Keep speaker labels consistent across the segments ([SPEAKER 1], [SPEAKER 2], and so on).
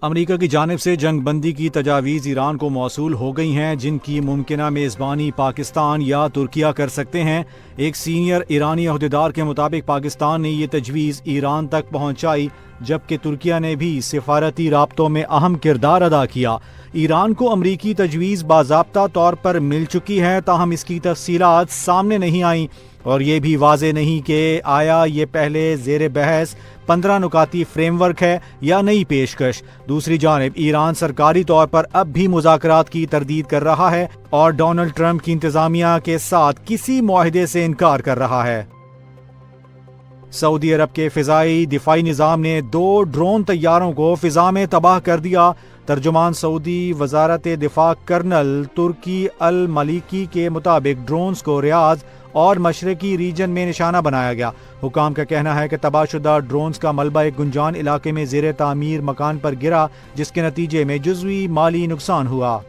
[SPEAKER 1] امریکہ کی جانب سے جنگ بندی کی تجاویز ایران کو موصول ہو گئی ہیں، جن کی ممکنہ میزبانی پاکستان یا ترکیہ کر سکتے ہیں۔ ایک سینئر ایرانی عہدیدار کے مطابق پاکستان نے یہ تجویز ایران تک پہنچائی، جبکہ ترکیہ نے بھی سفارتی رابطوں میں اہم کردار ادا کیا۔ ایران کو امریکی تجویز باضابطہ طور پر مل چکی ہے، تاہم اس کی تفصیلات سامنے نہیں آئیں اور یہ بھی واضح نہیں کہ آیا یہ پہلے زیر بحث 15 نکاتی فریم ورک ہے یا نئی پیشکش۔ دوسری جانب ایران سرکاری طور پر اب بھی مذاکرات کی تردید کر رہا ہے اور ڈونلڈ ٹرمپ کی انتظامیہ کے ساتھ کسی معاہدے سے انکار کر رہا ہے۔ سعودی عرب کے فضائی دفاعی نظام نے 2 ڈرون طیاروں کو فضا میں تباہ کر دیا۔ ترجمان سعودی وزارت دفاع کرنل ترکی الملیکی کے مطابق ڈرونز کو ریاض اور مشرقی ریجن میں نشانہ بنایا گیا۔ حکام کا کہنا ہے کہ تباہ شدہ ڈرونز کا ملبہ ایک گنجان علاقے میں زیر تعمیر مکان پر گرا، جس کے نتیجے میں جزوی مالی نقصان ہوا۔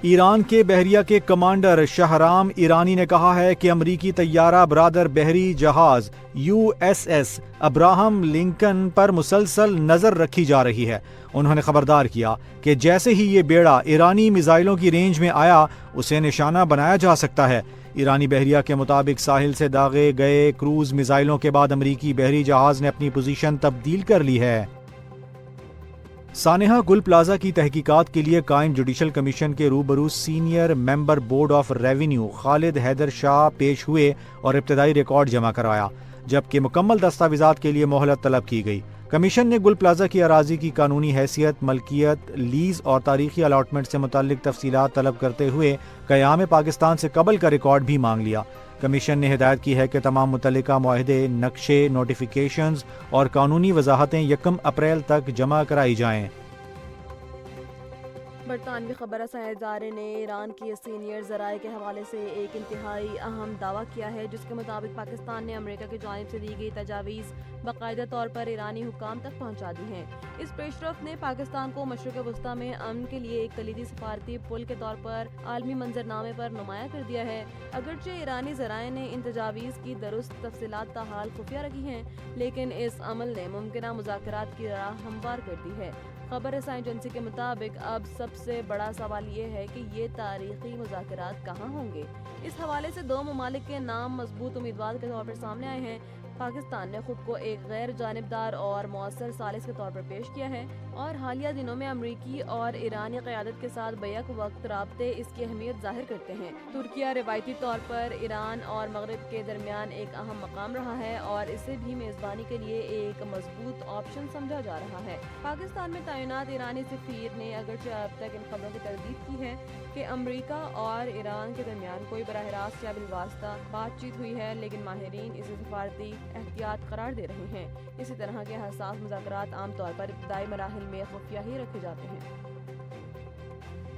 [SPEAKER 1] ایران کے بحریہ کے کمانڈر شہرام ایرانی نے کہا ہے کہ امریکی طیارہ بردار بحری جہاز USS ابراہم لنکن پر مسلسل نظر رکھی جا رہی ہے۔ انہوں نے خبردار کیا کہ جیسے ہی یہ بیڑا ایرانی میزائلوں کی رینج میں آیا، اسے نشانہ بنایا جا سکتا ہے۔ ایرانی بحریہ کے مطابق ساحل سے داغے گئے کروز میزائلوں کے بعد امریکی بحری جہاز نے اپنی پوزیشن تبدیل کر لی ہے۔ سانحہ گل پلازہ کی تحقیقات کے لیے قائم جوڈیشل کمیشن کے روبرو senior member board of revenue Khalid Haider Shah پیش ہوئے اور ابتدائی ریکارڈ جمع کروایا، جبکہ مکمل دستاویزات کے لیے مہلت طلب کی گئی۔ کمیشن نے گل پلازہ کی اراضی کی قانونی حیثیت، ملکیت، لیز اور تاریخی الاٹمنٹ سے متعلق تفصیلات طلب کرتے ہوئے قیام پاکستان سے قبل کا ریکارڈ بھی مانگ لیا۔ کمیشن نے ہدایت کی ہے کہ تمام متعلقہ معاہدے، نقشے، نوٹیفیکیشنز اور قانونی وضاحتیں 1 اپریل تک جمع کرائی جائیں۔
[SPEAKER 2] برطانوی خبر رساں ادارے نے ایران کی سینئر ذرائع کے حوالے سے ایک انتہائی اہم دعویٰ کیا ہے، جس کے مطابق پاکستان نے امریکہ کی جانب سے دی گئی تجاویز باقاعدہ طور پر ایرانی حکام تک پہنچا دی ہیں۔ اس پیش رفت نے پاکستان کو مشرق وسطیٰ میں امن کے لیے ایک کلیدی سفارتی پل کے طور پر عالمی منظرنامے پر نمایاں کر دیا ہے۔ اگرچہ ایرانی ذرائع نے ان تجاویز کی درست تفصیلات تاحال خفیہ رکھی ہیں، لیکن اس عمل نے ممکنہ مذاکرات کی راہ ہموار کر دی ہے۔ خبر رساں ایجنسی کے مطابق اب سب سے بڑا سوال یہ ہے کہ یہ تاریخی مذاکرات کہاں ہوں گے۔ اس حوالے سے 2 ممالک کے نام مضبوط امیدوار کے طور پر سامنے آئے ہیں۔ پاکستان نے خود کو ایک غیر جانبدار اور مؤثر ثالث کے طور پر پیش کیا ہے اور حالیہ دنوں میں امریکی اور ایرانی قیادت کے ساتھ بیک وقت رابطے اس کی اہمیت ظاہر کرتے ہیں۔ ترکیہ روایتی طور پر ایران اور مغرب کے درمیان ایک اہم مقام رہا ہے اور اسے بھی میزبانی کے لیے ایک مضبوط آپشن سمجھا جا رہا ہے۔ پاکستان میں تعینات ایرانی سفیر نے اگرچہ اب تک ان خبروں کی تردید کی ہے کہ امریکہ اور ایران کے درمیان کوئی براہ راست یا بالواسطہ بات چیت ہوئی ہے، لیکن ماہرین اسے سفارتی احتیاط قرار دے رہے ہیں۔ اسی طرح کے حساس مذاکرات عام طور پر ابتدائی مراحل میں خفیہ ہی رکھے جاتے ہیں۔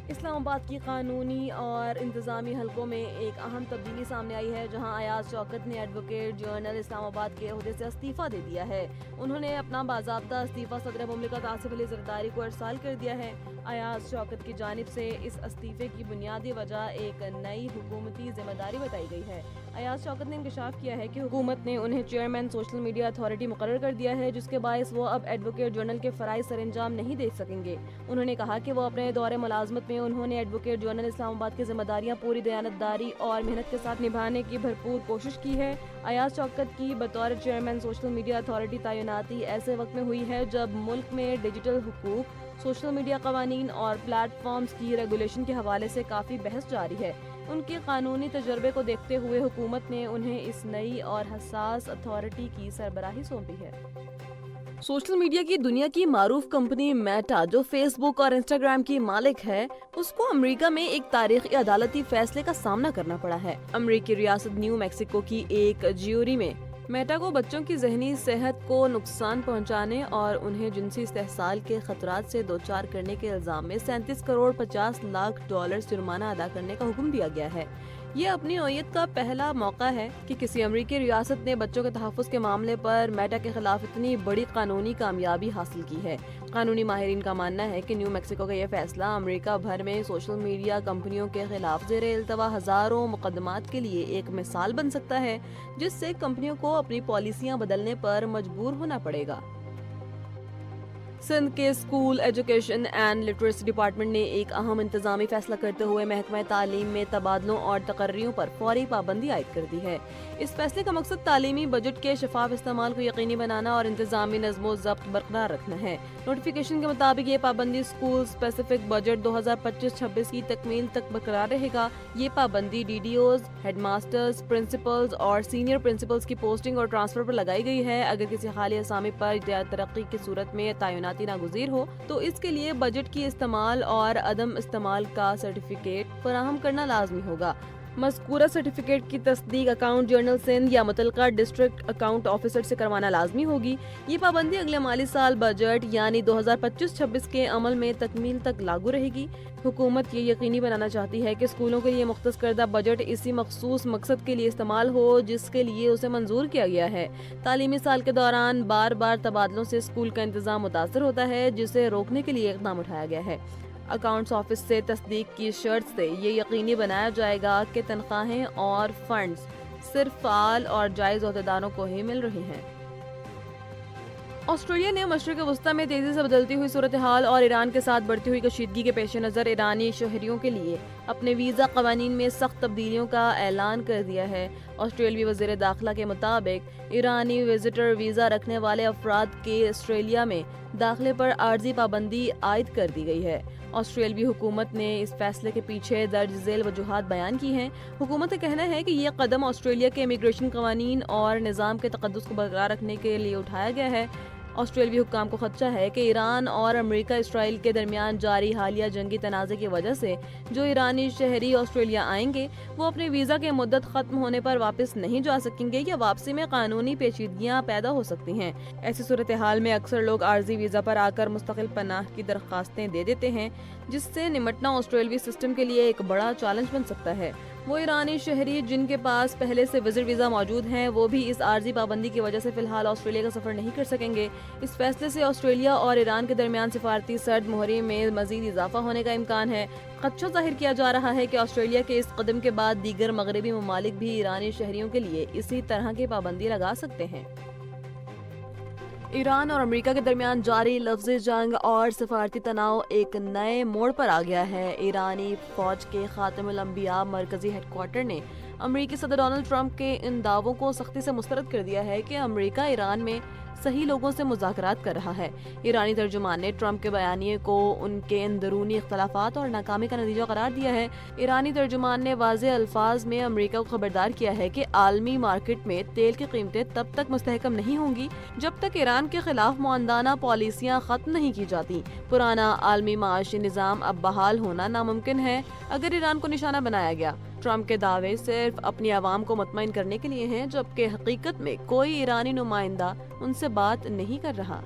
[SPEAKER 2] اسلام آباد کی قانونی اور انتظامی حلقوں میں ایک اہم تبدیلی سامنے آئی ہے، جہاں ایاز شوکت نے ایڈوکیٹ جنرل اسلام آباد کے عہدے سے استعفیٰ دے دیا ہے۔ انہوں نے اپنا باضابطہ استعفیٰ صدر مملکت آصف علی زرداری کو ارسال کر دیا ہے۔ ایاز شوکت کی جانب سے اس استعفے کی بنیادی وجہ ایک نئی حکومتی ذمہ داری بتائی گئی ہے۔ ایاز شوکت نے انکشاف کیا ہے کہ حکومت نے انہیں چیئرمین سوشل میڈیا اتھارٹی مقرر کر دیا ہے، جس کے باعث وہ اب ایڈوکیٹ جنرل کے فرائض سر انجام نہیں دے سکیں گے۔ انہوں نے کہا کہ وہ اپنے دور ملازمت میں انہوں نے ایڈوکیٹ جنرل اسلام آباد کی ذمہ داریاں پوری دیانتداری اور محنت کے ساتھ نبھانے کی بھرپور کوشش کی ہے۔ ایاز شوکت کی بطور چیئرمین سوشل میڈیا اتھارٹی تعیناتی ایسے وقت میں ہوئی ہے جب ملک میں ڈیجیٹل حقوق، سوشل میڈیا قوانین اور پلیٹ فارمز کی ریگولیشن کے حوالے سے کافی بحث جاری ہے۔ ان کے قانونی تجربے کو دیکھتے ہوئے حکومت نے انہیں اس نئی اور حساس اتھارٹی کی سربراہی سونپی ہے۔ سوشل میڈیا کی دنیا کی معروف کمپنی میٹا، جو فیس بک اور انسٹاگرام کی مالک ہے، اس کو امریکہ میں ایک تاریخی عدالتی فیصلے کا سامنا کرنا پڑا ہے۔ امریکی ریاست نیو میکسیکو کی ایک جیوری میں میٹا کو بچوں کی ذہنی صحت کو نقصان پہنچانے اور انہیں جنسی استحصال کے خطرات سے دوچار کرنے کے الزام میں 37 کروڑ 50 لاکھ ڈالر جرمانہ ادا کرنے کا حکم دیا گیا ہے۔ یہ اپنی نوعیت کا پہلا موقع ہے کہ کسی امریکی ریاست نے بچوں کے تحفظ کے معاملے پر میٹا کے خلاف اتنی بڑی قانونی کامیابی حاصل کی ہے۔ قانونی ماہرین کا ماننا ہے کہ نیو میکسیکو کا یہ فیصلہ امریکہ بھر میں سوشل میڈیا کمپنیوں کے خلاف زیر التوا ہزاروں مقدمات کے لیے ایک مثال بن سکتا ہے، جس سے کمپنیوں کو اپنی پالیسیاں بدلنے پر مجبور ہونا پڑے گا۔ سندھ کے school education and literacy department نے ایک اہم انتظامی فیصلہ کرتے ہوئے محکمہ تعلیم میں تبادلوں اور تقرریوں پر فوری پابندی عائد کر دی ہے۔ اس فیصلے کا مقصد تعلیمی بجٹ کے شفاف استعمال کو یقینی بنانا اور انتظامی نظم و ضبط برقرار رکھنا ہے۔ نوٹیفیکیشن کے مطابق یہ پابندی اسکول اسپیسیفک بجٹ 2025-26 کی تکمیل تک برقرار رہے گا۔ یہ پابندی D D Os, head masters, principals اور سینئر پرنسپلز کی پوسٹنگ اور ٹرانسفر پر لگائی گئی ہے۔ اگر کسی خالی اسامی پر یا ترقی کی صورت میں تعیناتی ناگزیر ہو تو اس کے لیے بجٹ کی استعمال اور عدم استعمال کا سرٹیفکیٹ فراہم کرنا لازمی ہوگا۔ مذکورہ سرٹیفکیٹ کی تصدیق اکاؤنٹ جنرل سندھ یا متعلقہ ڈسٹرکٹ اکاؤنٹ آفیسر سے کروانا لازمی ہوگی۔ یہ پابندی اگلے مالی سال بجٹ یعنی 2025-26 کے عمل میں تکمیل تک لاگو رہے گی۔ حکومت یہ یقینی بنانا چاہتی ہے کہ اسکولوں کے لیے مختص کردہ بجٹ اسی مخصوص مقصد کے لیے استعمال ہو جس کے لیے اسے منظور کیا گیا ہے۔ تعلیمی سال کے دوران بار بار تبادلوں سے اسکول کا انتظام متاثر ہوتا ہے، جسے روکنے کے لیے اقدام اٹھایا گیا ہے۔ اکاؤنٹس آفس سے تصدیق کی شرط سے یہ یقینی بنایا جائے گا کہ تنخواہیں اور فنڈز صرف فعال اور جائز عہدیداروں کو ہی مل رہے ہیں۔ آسٹریلیا نے مشرق وسطی میں تیزی سے بدلتی ہوئی صورتحال اور ایران کے ساتھ بڑھتی ہوئی کشیدگی کے پیش نظر ایرانی شہریوں کے لیے اپنے ویزا قوانین میں سخت تبدیلیوں کا اعلان کر دیا ہے۔ آسٹریلوی وزیر داخلہ کے مطابق ایرانی وزٹر ویزا رکھنے والے افراد کے آسٹریلیا میں داخلے پر عارضی پابندی عائد کر دی گئی ہے۔ آسٹریلوی حکومت نے اس فیصلے کے پیچھے درج ذیل وجوہات بیان کی ہیں۔ حکومت کا کہنا ہے کہ یہ قدم آسٹریلیا کے امیگریشن قوانین اور نظام کے تقدس کو برقرار رکھنے کے لیے اٹھایا گیا ہے۔ آسٹریلوی حکام کو خدشہ ہے کہ ایران اور امریکہ اسرائیل کے درمیان جاری حالیہ جنگی تنازع کی وجہ سے جو ایرانی شہری آسٹریلیا آئیں گے وہ اپنے ویزا کے مدت ختم ہونے پر واپس نہیں جا سکیں گے یا واپسی میں قانونی پیچیدگیاں پیدا ہو سکتی ہیں۔ ایسی صورتحال میں اکثر لوگ عارضی ویزا پر آ کر مستقل پناہ کی درخواستیں دے دیتے ہیں، جس سے نمٹنا آسٹریلوی سسٹم کے لیے ایک بڑا چیلنج بن سکتا ہے۔ وہ ایرانی شہری جن کے پاس پہلے سے وزٹ ویزا موجود ہیں وہ بھی اس عارضی پابندی کی وجہ سے فی الحال آسٹریلیا کا سفر نہیں کر سکیں گے۔ اس فیصلے سے آسٹریلیا اور ایران کے درمیان سفارتی سرد مہری میں مزید اضافہ ہونے کا امکان ہے۔ خدشہ ظاہر کیا جا رہا ہے کہ آسٹریلیا کے اس قدم کے بعد دیگر مغربی ممالک بھی ایرانی شہریوں کے لیے اسی طرح کی پابندی لگا سکتے ہیں۔ ایران اور امریکہ کے درمیان جاری لفظی جنگ اور سفارتی تناؤ ایک نئے موڑ پر آ گیا ہے۔ ایرانی فوج کے خاتم الانبیاء مرکزی ہیڈ کوارٹر نے امریکی صدر ڈونلڈ ٹرمپ کے ان دعووں کو سختی سے مسترد کر دیا ہے کہ امریکہ ایران میں صحیح لوگوں سے مذاکرات کر رہا ہے۔ ایرانی ترجمان نے ٹرمپ کے بیانیے کو ان کے اندرونی اختلافات اور ناکامی کا نتیجہ قرار دیا ہے۔ ایرانی ترجمان نے واضح الفاظ میں امریکہ کو خبردار کیا ہے کہ عالمی مارکیٹ میں تیل کی قیمتیں تب تک مستحکم نہیں ہوں گی جب تک ایران کے خلاف معاندانہ پالیسیاں ختم نہیں کی جاتی۔ پرانا عالمی معاشی نظام اب بحال ہونا ناممکن ہے اگر ایران کو نشانہ بنایا گیا۔ ٹرمپ کے دعوے صرف اپنی عوام کو مطمئن کرنے کے لیے ہیں، جبکہ حقیقت میں کوئی ایرانی نمائندہ ان سے بات نہیں کر رہا۔